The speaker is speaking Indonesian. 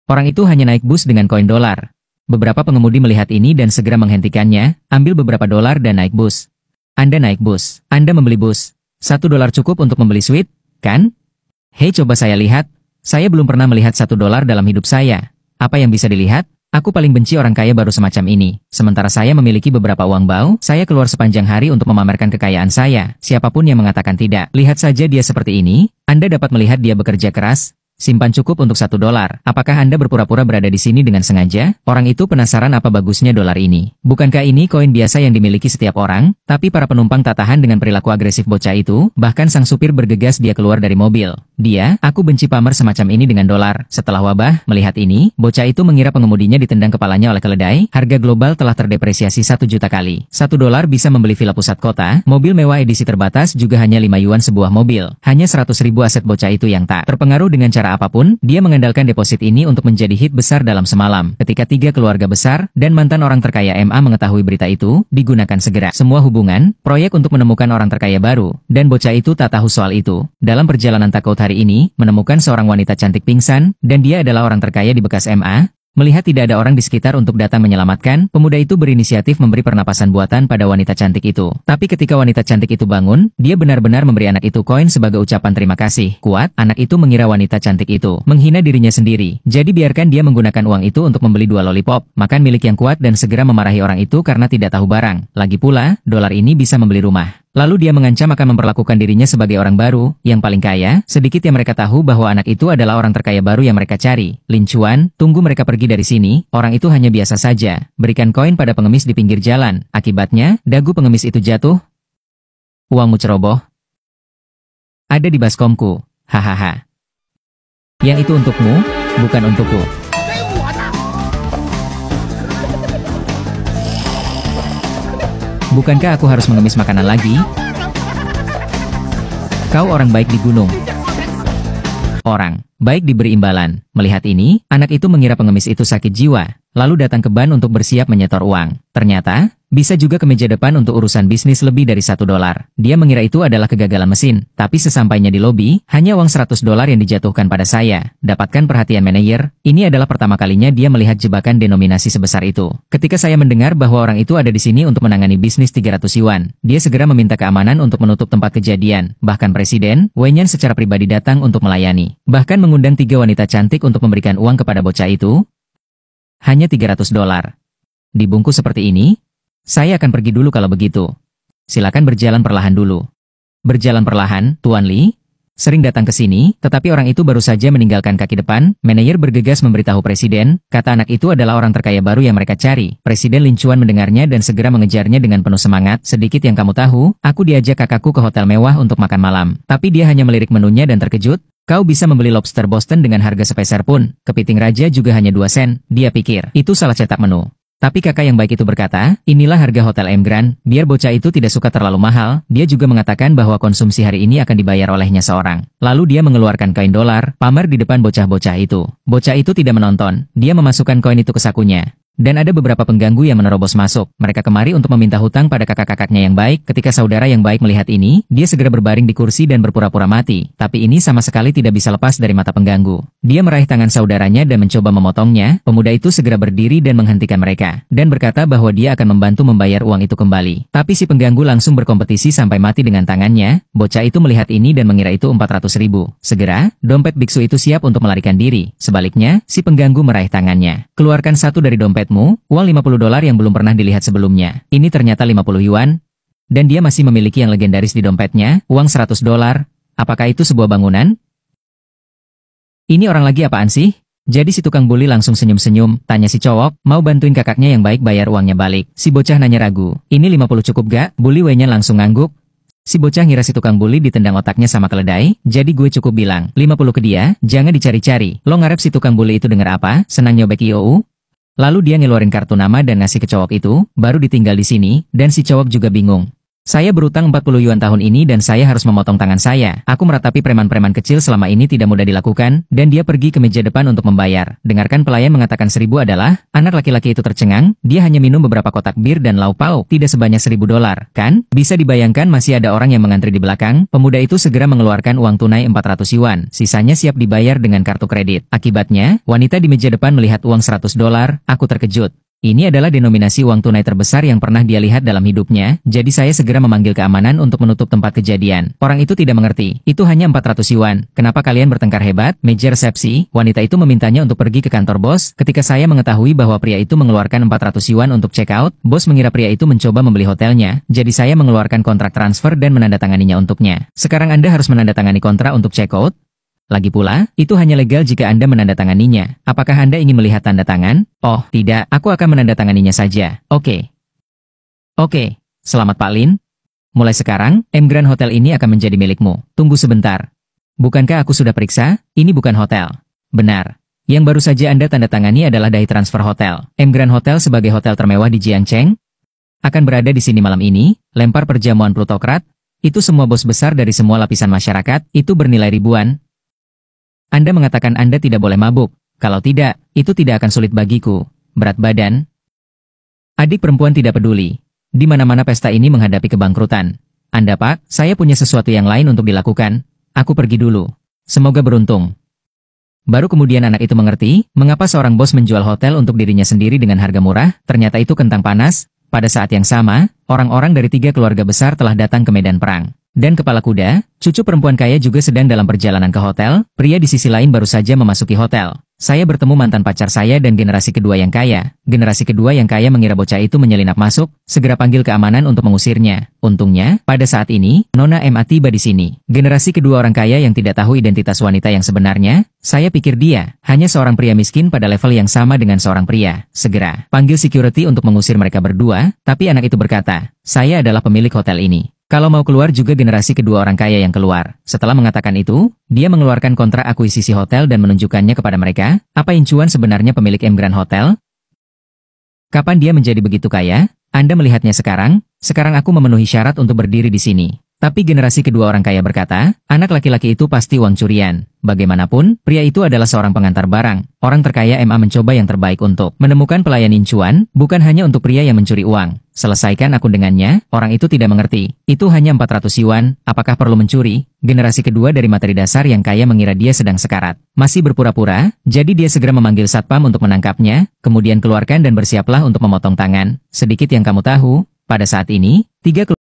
Orang itu hanya naik bus dengan koin dolar. Beberapa pengemudi melihat ini dan segera menghentikannya, ambil beberapa dolar dan naik bus. Anda naik bus. Anda membeli bus. $1 cukup untuk membeli suite, kan? Hei, coba saya lihat. Saya belum pernah melihat $1 dalam hidup saya. Apa yang bisa dilihat? Aku paling benci orang kaya baru semacam ini. Sementara saya memiliki beberapa uang bau, saya keluar sepanjang hari untuk memamerkan kekayaan saya. Siapapun yang mengatakan tidak, lihat saja dia seperti ini. Anda dapat melihat dia bekerja keras. Simpan cukup untuk $1. Apakah Anda berpura-pura berada di sini dengan sengaja? Orang itu penasaran apa bagusnya dolar ini. Bukankah ini koin biasa yang dimiliki setiap orang? Tapi para penumpang tak tahan dengan perilaku agresif bocah itu. Bahkan sang supir bergegas dia keluar dari mobil. Aku benci pamer semacam ini dengan dolar. Setelah wabah, melihat ini, bocah itu mengira pengemudinya ditendang kepalanya oleh keledai. Harga global telah terdepresiasi 1 juta kali. $1 bisa membeli villa pusat kota, mobil mewah edisi terbatas juga hanya 5 yuan sebuah mobil. Hanya 100.000 aset bocah itu yang tak terpengaruh dengan cara apapun, dia mengandalkan deposit ini untuk menjadi hit besar dalam semalam. Ketika 3 keluarga besar dan mantan orang terkaya MA mengetahui berita itu, digunakan segera semua hubungan, proyek untuk menemukan orang terkaya baru, dan bocah itu tak tahu soal itu. Dalam perjalanan takut hari ini, menemukan seorang wanita cantik pingsan, dan dia adalah orang terkaya di bekas MA. Melihat tidak ada orang di sekitar untuk datang menyelamatkan, pemuda itu berinisiatif memberi pernapasan buatan pada wanita cantik itu. Tapi ketika wanita cantik itu bangun, dia benar-benar memberi anak itu koin sebagai ucapan terima kasih. Kuat, anak itu mengira wanita cantik itu menghina dirinya sendiri. Jadi biarkan dia menggunakan uang itu untuk membeli 2 lollipop, makan milik yang kuat dan segera memarahi orang itu karena tidak tahu barang. Lagi pula, dolar ini bisa membeli rumah. Lalu dia mengancam akan memperlakukan dirinya sebagai orang baru, yang paling kaya. Sedikit yang mereka tahu bahwa anak itu adalah orang terkaya baru yang mereka cari. Lin Chuan, tunggu mereka pergi dari sini. Orang itu hanya biasa saja. Berikan koin pada pengemis di pinggir jalan. Akibatnya, dagu pengemis itu jatuh. Uangmu ceroboh. Ada di baskomku. Hahaha. Yang itu untukmu, bukan untukku. Bukankah aku harus mengemis makanan lagi? Kau orang baik di gunung. Orang baik diberi imbalan. Melihat ini, anak itu mengira pengemis itu sakit jiwa, lalu datang ke ban untuk bersiap menyetor uang. Ternyata, bisa juga ke meja depan untuk urusan bisnis lebih dari $1. Dia mengira itu adalah kegagalan mesin, tapi sesampainya di lobi, hanya uang $100 yang dijatuhkan pada saya. Dapatkan perhatian manajer, ini adalah pertama kalinya dia melihat jebakan denominasi sebesar itu. Ketika saya mendengar bahwa orang itu ada di sini untuk menangani bisnis 300 yuan, dia segera meminta keamanan untuk menutup tempat kejadian. Bahkan Presiden, Wei Nian secara pribadi datang untuk melayani. Bahkan mengundang 3 wanita cantik untuk memberikan uang kepada bocah itu. Hanya $300. Dibungkus seperti ini. Saya akan pergi dulu kalau begitu. Silakan berjalan perlahan dulu. Berjalan perlahan, Tuan Li. Sering datang ke sini, tetapi orang itu baru saja meninggalkan kaki depan. Manajer bergegas memberitahu Presiden, kata anak itu adalah orang terkaya baru yang mereka cari. Presiden Lin Chuan mendengarnya dan segera mengejarnya dengan penuh semangat. Sedikit yang kamu tahu, aku diajak kakakku ke hotel mewah untuk makan malam. Tapi dia hanya melirik menunya dan terkejut. Kau bisa membeli lobster Boston dengan harga sepeser pun. Kepiting raja juga hanya 2 sen. Dia pikir, itu salah cetak menu. Tapi kakak yang baik itu berkata, inilah harga Hotel M Grand, biar bocah itu tidak suka terlalu mahal. Dia juga mengatakan bahwa konsumsi hari ini akan dibayar olehnya seorang. Lalu dia mengeluarkan koin dolar, pamer di depan bocah-bocah itu. Bocah itu tidak menonton, dia memasukkan koin itu ke sakunya. Dan ada beberapa pengganggu yang menerobos masuk. Mereka kemari untuk meminta hutang pada kakak-kakaknya yang baik. Ketika saudara yang baik melihat ini, dia segera berbaring di kursi dan berpura-pura mati. Tapi ini sama sekali tidak bisa lepas dari mata pengganggu. Dia meraih tangan saudaranya dan mencoba memotongnya. Pemuda itu segera berdiri dan menghentikan mereka. Dan berkata bahwa dia akan membantu membayar uang itu kembali. Tapi si pengganggu langsung berkompetisi sampai mati dengan tangannya. Bocah itu melihat ini dan mengira itu 400.000. Segera, dompet biksu itu siap untuk melarikan diri. Sebaliknya, si pengganggu meraih tangannya. Keluarkan satu dari dompet uang $50 yang belum pernah dilihat sebelumnya. Ini ternyata 50 yuan. Dan dia masih memiliki yang legendaris di dompetnya, uang $100. Apakah itu sebuah bangunan? Ini orang lagi apaan sih? Jadi si tukang buli langsung senyum-senyum, tanya si cowok, mau bantuin kakaknya yang baik bayar uangnya balik. Si bocah nanya ragu, ini 50 cukup gak? Buli Wei-nya langsung ngangguk. Si bocah ngira si tukang buli ditendang otaknya sama keledai, jadi gue cukup bilang, 50 ke dia, jangan dicari-cari. Lo ngarep si tukang buli itu denger apa? Senang nyobek IOU? Lalu dia ngeluarin kartu nama dan ngasih ke cowok itu, baru ditinggal di sini, dan si cowok juga bingung. Saya berutang 40 yuan tahun ini dan saya harus memotong tangan saya. Aku meratapi preman-preman kecil selama ini tidak mudah dilakukan, dan dia pergi ke meja depan untuk membayar. Dengarkan pelayan mengatakan 1000 adalah, anak laki-laki itu tercengang, dia hanya minum beberapa kotak bir dan lauk pauk, tidak sebanyak 1000 dolar, kan? Bisa dibayangkan masih ada orang yang mengantri di belakang. Pemuda itu segera mengeluarkan uang tunai 400 yuan, sisanya siap dibayar dengan kartu kredit. Akibatnya, wanita di meja depan melihat uang 100 dolar, aku terkejut. Ini adalah denominasi uang tunai terbesar yang pernah dia lihat dalam hidupnya, jadi saya segera memanggil keamanan untuk menutup tempat kejadian. Orang itu tidak mengerti, itu hanya 400 yuan, kenapa kalian bertengkar hebat? Meja resepsi, wanita itu memintanya untuk pergi ke kantor bos. Ketika saya mengetahui bahwa pria itu mengeluarkan 400 yuan untuk check out, bos mengira pria itu mencoba membeli hotelnya, jadi saya mengeluarkan kontrak transfer dan menandatanganinya untuknya. Sekarang Anda harus menandatangani kontrak untuk check out? Lagi pula, itu hanya legal jika Anda menandatanganinya. Apakah Anda ingin melihat tanda tangan? Oh, tidak, aku akan menandatanganinya saja. Oke. Oke, selamat Pak Lin. Mulai sekarang, M Grand Hotel ini akan menjadi milikmu. Tunggu sebentar. Bukankah aku sudah periksa? Ini bukan hotel. Benar. Yang baru saja Anda tandatangani adalah Dai Transfer Hotel. M Grand Hotel sebagai hotel termewah di Jiangcheng akan berada di sini malam ini, lempar perjamuan plutokrat. Itu semua bos besar dari semua lapisan masyarakat, itu bernilai ribuan. Anda mengatakan Anda tidak boleh mabuk. Kalau tidak, itu tidak akan sulit bagiku. Berat badan. Adik perempuan tidak peduli. Di mana-mana pesta ini menghadapi kebangkrutan. Anda Pak, saya punya sesuatu yang lain untuk dilakukan. Aku pergi dulu. Semoga beruntung. Baru kemudian anak itu mengerti, mengapa seorang bos menjual hotel untuk dirinya sendiri dengan harga murah, ternyata itu kentang panas. Pada saat yang sama, orang-orang dari 3 keluarga besar telah datang ke medan perang. Dan kepala kuda, cucu perempuan kaya juga sedang dalam perjalanan ke hotel, pria di sisi lain baru saja memasuki hotel. Saya bertemu mantan pacar saya dan generasi kedua yang kaya. Generasi kedua yang kaya mengira bocah itu menyelinap masuk, segera panggil keamanan untuk mengusirnya. Untungnya, pada saat ini, Nona MA tiba di sini. Generasi kedua orang kaya yang tidak tahu identitas wanita yang sebenarnya, saya pikir dia hanya seorang pria miskin pada level yang sama dengan seorang pria. Segera, panggil security untuk mengusir mereka berdua, tapi anak itu berkata, saya adalah pemilik hotel ini. Kalau mau keluar juga generasi kedua orang kaya yang keluar. Setelah mengatakan itu, dia mengeluarkan kontrak akuisisi hotel dan menunjukkannya kepada mereka. Apa incuan sebenarnya pemilik M Grand Hotel? Kapan dia menjadi begitu kaya? Anda melihatnya sekarang? Sekarang aku memenuhi syarat untuk berdiri di sini. Tapi generasi kedua orang kaya berkata, anak laki-laki itu pasti uang curian. Bagaimanapun, pria itu adalah seorang pengantar barang. Orang terkaya MA mencoba yang terbaik untuk menemukan pelayan incuan, bukan hanya untuk pria yang mencuri uang. Selesaikan aku dengannya, orang itu tidak mengerti. Itu hanya 400 yuan, apakah perlu mencuri? Generasi kedua dari materi dasar yang kaya mengira dia sedang sekarat. Masih berpura-pura, jadi dia segera memanggil satpam untuk menangkapnya, kemudian keluarkan dan bersiaplah untuk memotong tangan. Sedikit yang kamu tahu, pada saat ini, 3